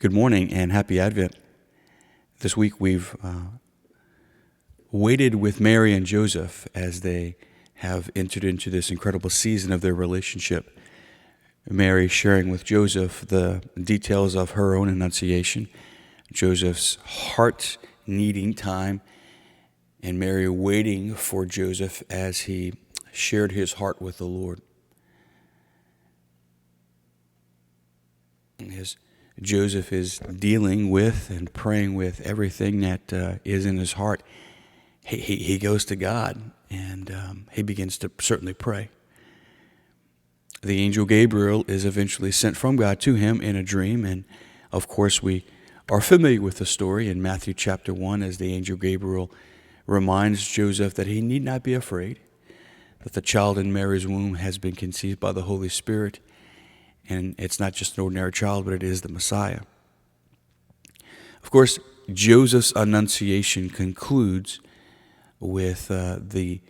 Good morning and happy Advent. This week we've waited with Mary and Joseph as they have entered into this incredible season of their relationship. Mary sharing with Joseph the details of her own annunciation, Joseph's heart needing time, and Mary waiting for Joseph as he shared his heart with the Lord. As Joseph is dealing with and praying with everything that is in his heart, he goes to God and he begins to certainly pray. The angel Gabriel is eventually sent from God to him in a dream, and of course we are familiar with the story in Matthew chapter 1 as the angel Gabriel reminds Joseph that he need not be afraid, that the child in Mary's womb has been conceived by the Holy Spirit. And it's not just an ordinary child, but it is the Messiah. Of course, Joseph's annunciation concludes with the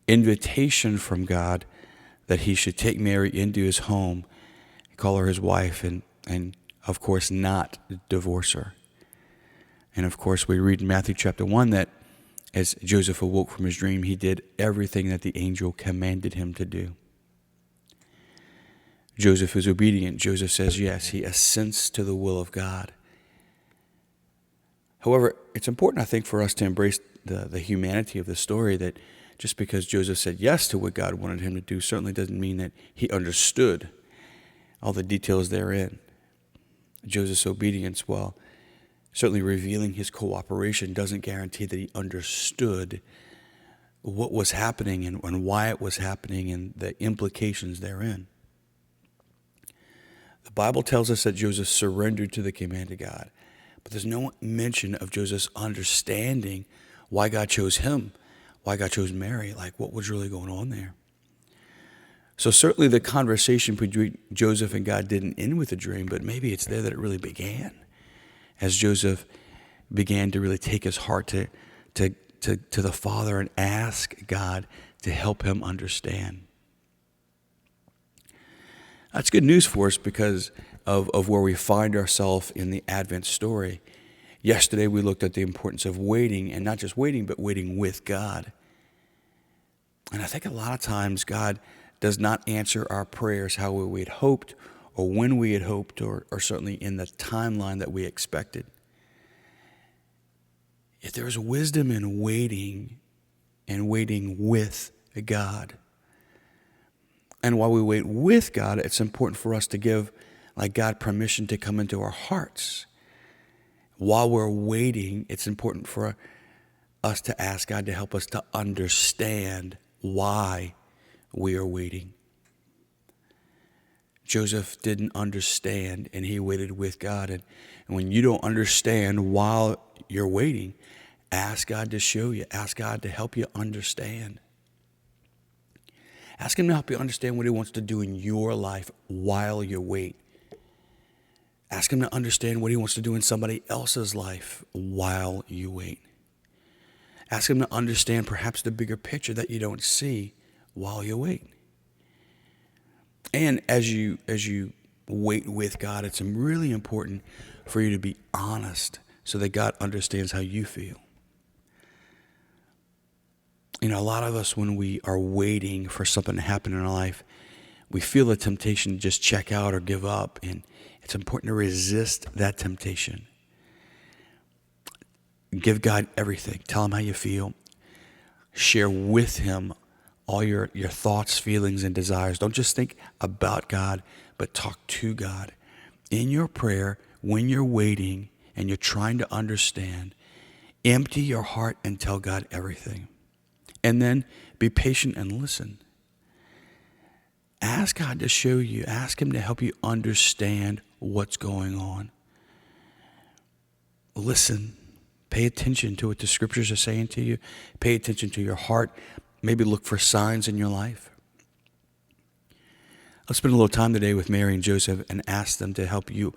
invitation from God that he should take Mary into his home, call her his wife, and of course not divorce her. And of course, we read in Matthew chapter 1 that as Joseph awoke from his dream, he did everything that the angel commanded him to do. Joseph is obedient. Joseph says yes. He assents to the will of God. However, it's important, I think, for us to embrace the humanity of the story, that just because Joseph said yes to what God wanted him to do certainly doesn't mean that he understood all the details therein. Joseph's obedience, while certainly revealing his cooperation, doesn't guarantee that he understood what was happening and why it was happening and the implications therein. The Bible tells us that Joseph surrendered to the command of God, but there's no mention of Joseph's understanding why God chose him, why God chose Mary, like what was really going on there. So certainly the conversation between Joseph and God didn't end with a dream, but maybe it's there that it really began, as Joseph began to really take his heart to the Father and ask God to help him understand. That's good news for us because of where we find ourselves in the Advent story. Yesterday we looked at the importance of waiting, and not just waiting, but waiting with God. And I think a lot of times God does not answer our prayers how we had hoped, or when we had hoped, or certainly in the timeline that we expected. Yet there is wisdom in waiting and waiting with God. And while we wait with God, it's important for us to give God permission to come into our hearts. While we're waiting, it's important for us to ask God to help us to understand why we are waiting. Joseph didn't understand, and he waited with God. And when you don't understand while you're waiting, ask God to show you. Ask God to help you understand. Ask him to help you understand what he wants to do in your life while you wait. Ask him to understand what he wants to do in somebody else's life while you wait. Ask him to understand perhaps the bigger picture that you don't see while you wait. And as you wait with God, it's really important for you to be honest so that God understands how you feel. You know, a lot of us, when we are waiting for something to happen in our life, we feel the temptation to just check out or give up. And it's important to resist that temptation. Give God everything. Tell him how you feel. Share with him all your thoughts, feelings, and desires. Don't just think about God, but talk to God. In your prayer, when you're waiting and you're trying to understand, empty your heart and tell God everything. And then be patient and listen. Ask God to show you. Ask him to help you understand what's going on. Listen. Pay attention to what the scriptures are saying to you. Pay attention to your heart. Maybe look for signs in your life. Let's spend a little time today with Mary and Joseph and ask them to help you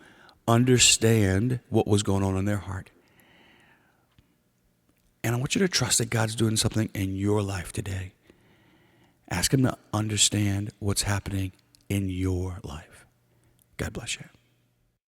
understand what was going on in their heart. And I want you to trust that God's doing something in your life today. Ask him to understand what's happening in your life. God bless you.